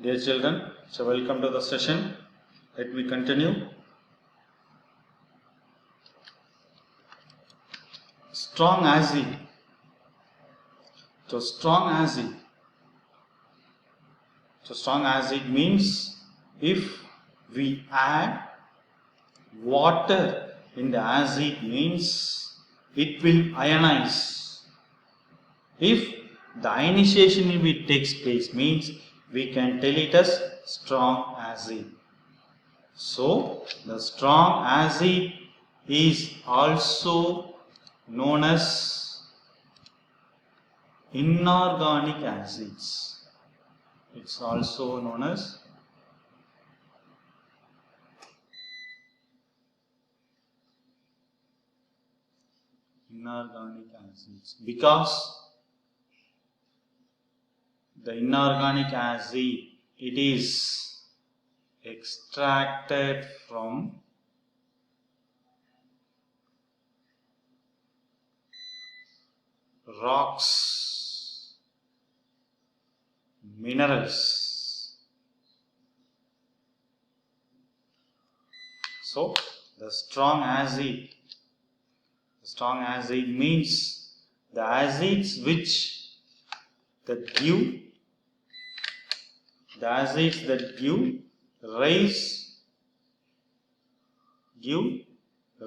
Dear children, so welcome to the session. Let me continue. Strong acid. So strong acid. So strong acid means if we add water in the acid means it will ionize. If the ionization will takes place means we can tell it as strong acid. So the strong acid is also known as inorganic acids. It's also known as inorganic acids because the inorganic acid it is extracted from rocks, minerals. So the strong acid means the acids which that give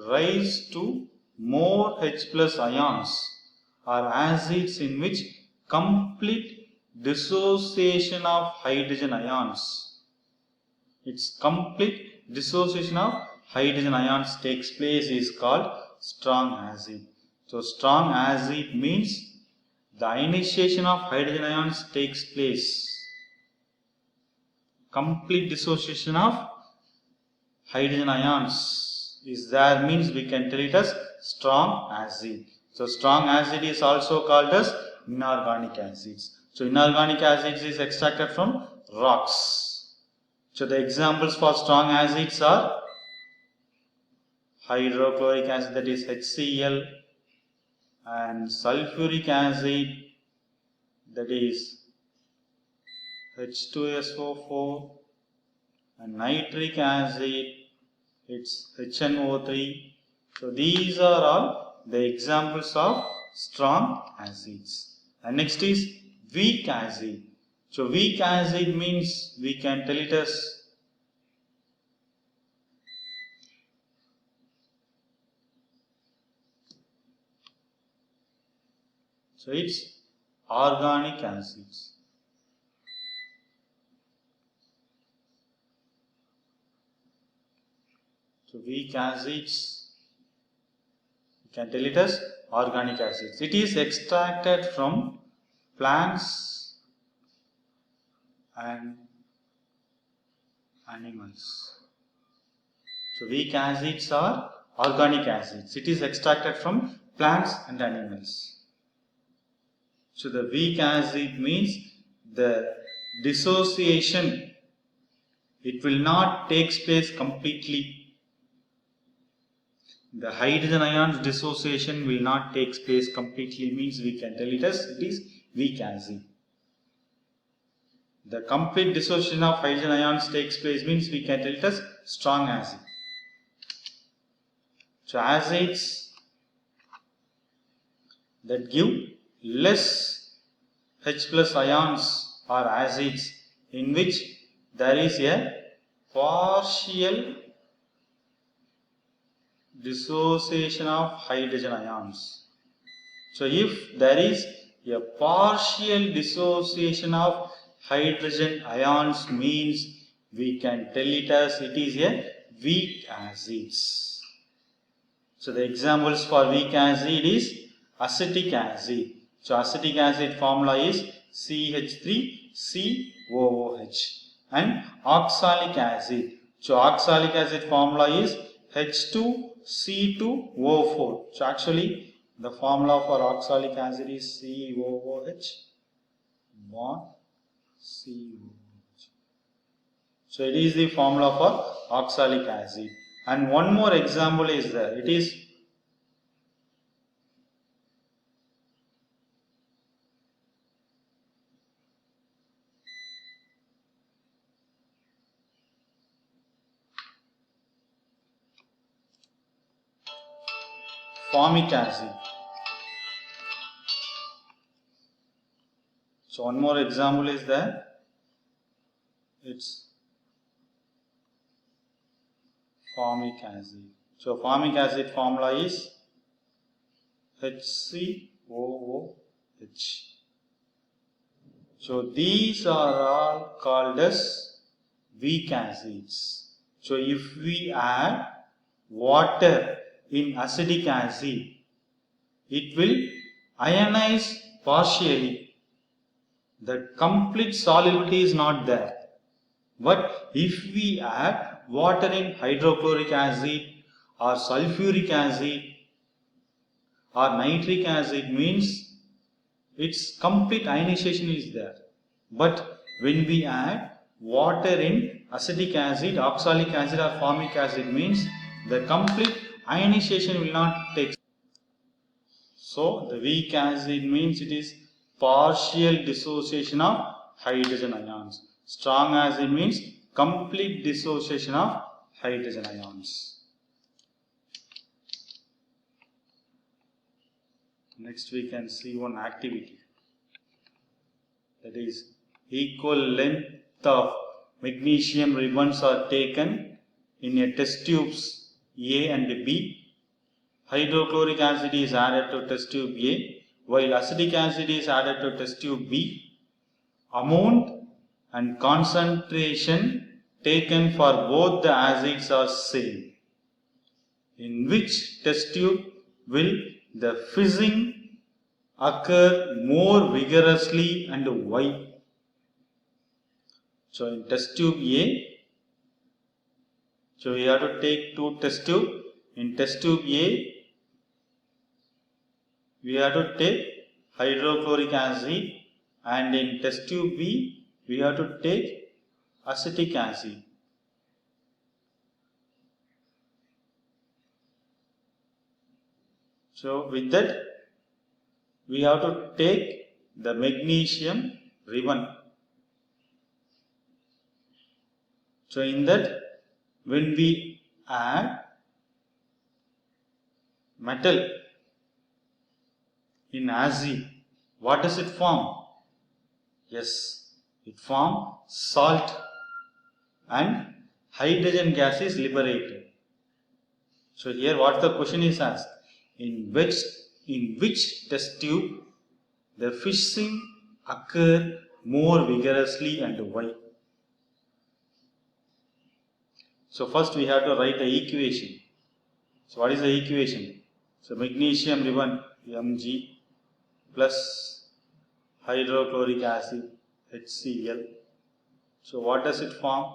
rise to more H plus ions are acids in which complete dissociation of hydrogen ions. Its complete dissociation of hydrogen ions takes place is called strong acid. So strong acid means the ionization of hydrogen ions takes place. Complete dissociation of hydrogen ions is there means we can tell it as strong acid. So strong acid is also called as inorganic acids. So inorganic acids is extracted from rocks. So the examples for strong acids are hydrochloric acid, that is HCl, and sulfuric acid, that is H2SO4, and nitric acid, it's HNO3. So these are all the examples of strong acids. And next is weak acid. So weak acid means we can tell it as it's organic acids. So weak acids, you can tell it as organic acids. It is extracted from plants and animals. So weak acids are organic acids. It is extracted from plants and animals. So the weak acid means the dissociation, it will not take place completely. The hydrogen ions dissociation will not take place completely means we can tell it as it is weak acid. The complete dissociation of hydrogen ions takes place means we can tell it as strong acid. So acids that give less H plus ions are acids in which there is a partial dissociation of hydrogen ions. So if there is a partial dissociation of hydrogen ions means we can tell it as it is a weak acids. So the examples for weak acid is acetic acid. So acetic acid formula is CH3COOH, and oxalic acid. So oxalic acid formula is H2C2O4. So actually the formula for oxalic acid is COOH bond COOH. So it is the formula for oxalic acid. And one more example is there. It is formic acid. So one more example is there. It's formic acid. So formic acid formula is HCOOH. So these are all called as weak acids. So if we add water in acetic acid, it will ionize partially. The complete solubility is not there. But if we add water in hydrochloric acid or sulfuric acid or nitric acid, means its complete ionization is there. But when we add water in acetic acid, oxalic acid or formic acid, means the complete ionization will not take. So the weak acid means it is partial dissociation of hydrogen ions. Strong acid means complete dissociation of hydrogen ions. Next we can see one activity, that is equal length of magnesium ribbons are taken in a test tubes A and B. Hydrochloric acid is added to test tube A while acetic acid is added to test tube B. Amount and concentration taken for both the acids are same. In which test tube will the fizzing occur more vigorously and why? So in test tube A, so we have to take two test tube. In test tube A, we have to take hydrochloric acid, and in test tube B, we have to take acetic acid. So with that, we have to take the magnesium ribbon. So in that, when we add metal in acid, what does it form? Yes, it forms salt and hydrogen gas is liberated. So here what the question is asked, in which test tube the fizzing occur more vigorously and why? So first we have to write the equation. So what is the equation? So magnesium ribbon Mg plus hydrochloric acid HCl. So what does it form?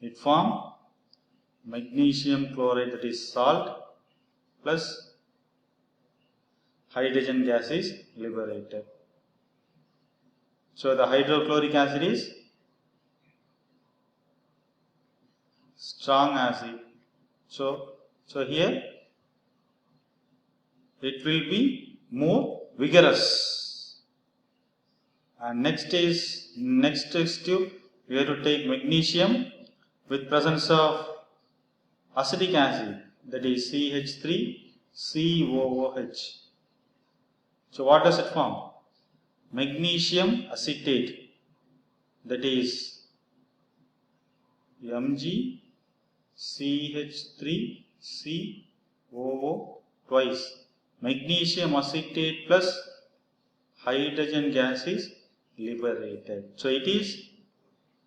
It forms magnesium chloride, that is salt, plus hydrogen gas is liberated. So the hydrochloric acid is strong acid. So here it will be more vigorous. And next test tube, we have to take magnesium with presence of acetic acid, that is CH3COOH. So what does it form? Magnesium acetate, that is MgCH3COO twice. Magnesium acetate plus hydrogen gas is liberated. So it is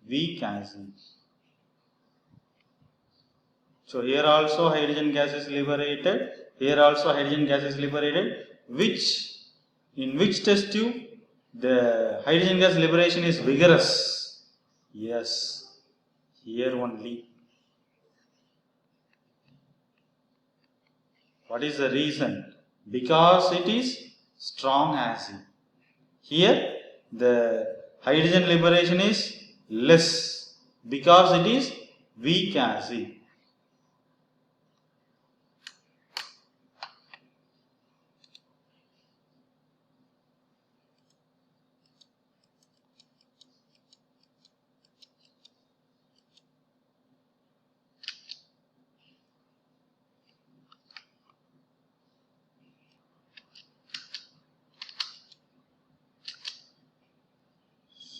weak acid. So here also hydrogen gas is liberated. Here also hydrogen gas is liberated. In which test tube the hydrogen gas liberation is vigorous? Yes, here only. What is the reason? Because it is strong acid. Here the hydrogen liberation is less because it is weak acid.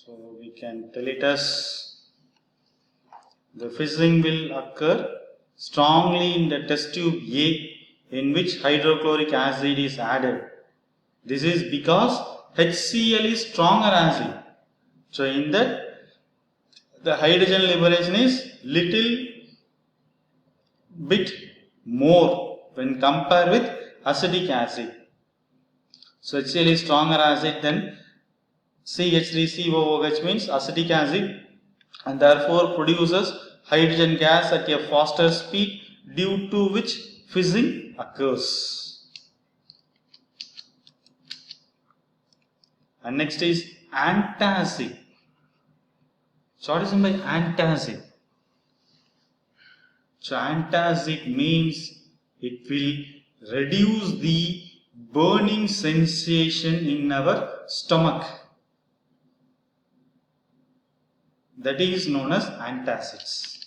So we can tell it as the fizzing will occur strongly in the test tube A in which hydrochloric acid is added. This is because HCl is stronger acid. So in that the hydrogen liberation is little bit more when compared with acetic acid. So HCl is stronger acid than CH3COOH means acetic acid, and therefore produces hydrogen gas at a faster speed, due to which fizzing occurs. And next is antacid. So what is meant by antacid? So antacid means it will reduce the burning sensation in our stomach. That is known as antacids.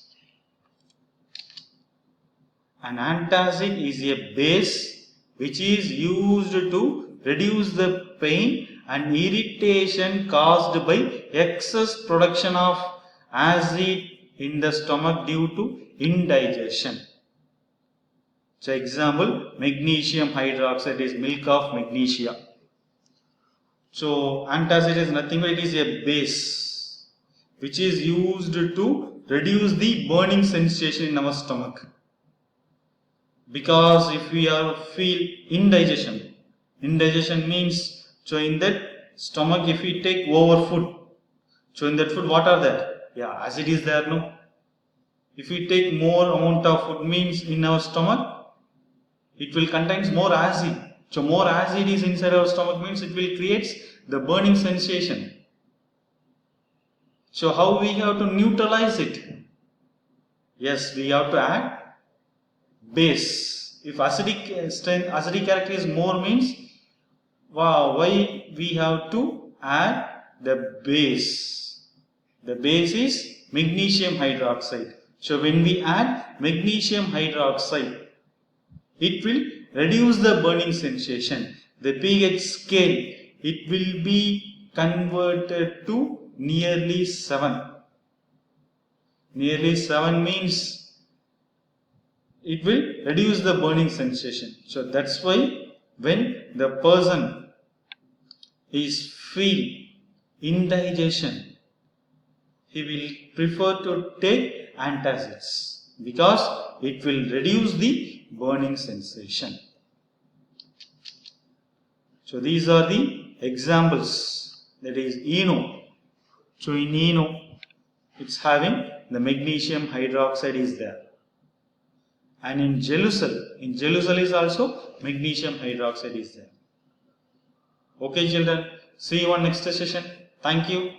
An antacid is a base which is used to reduce the pain and irritation caused by excess production of acid in the stomach due to indigestion. So example, magnesium hydroxide is milk of magnesia. So antacid is nothing but it is a base which is used to reduce the burning sensation in our stomach. Because if we feel indigestion means, so in that stomach if we take over food, so in that food what are there? Yeah, acid is there, no? If we take more amount of food means in our stomach, it will contains more acid. So more acid is inside our stomach means it will create the burning sensation. So how we have to neutralize it? Yes, we have to add base. If acidic character is more means, why we have to add the base? The base is magnesium hydroxide. So when we add magnesium hydroxide, it will reduce the burning sensation. The pH scale, it will be converted to nearly 7. Nearly 7 means it will reduce the burning sensation. So that's why when the person is feel indigestion, he will prefer to take antacids because it will reduce the burning sensation. So these are the examples. That is ENO. So in ENO, it's having the magnesium hydroxide is there. And in Gelucel is also magnesium hydroxide is there. Okay children, see you on next session. Thank you.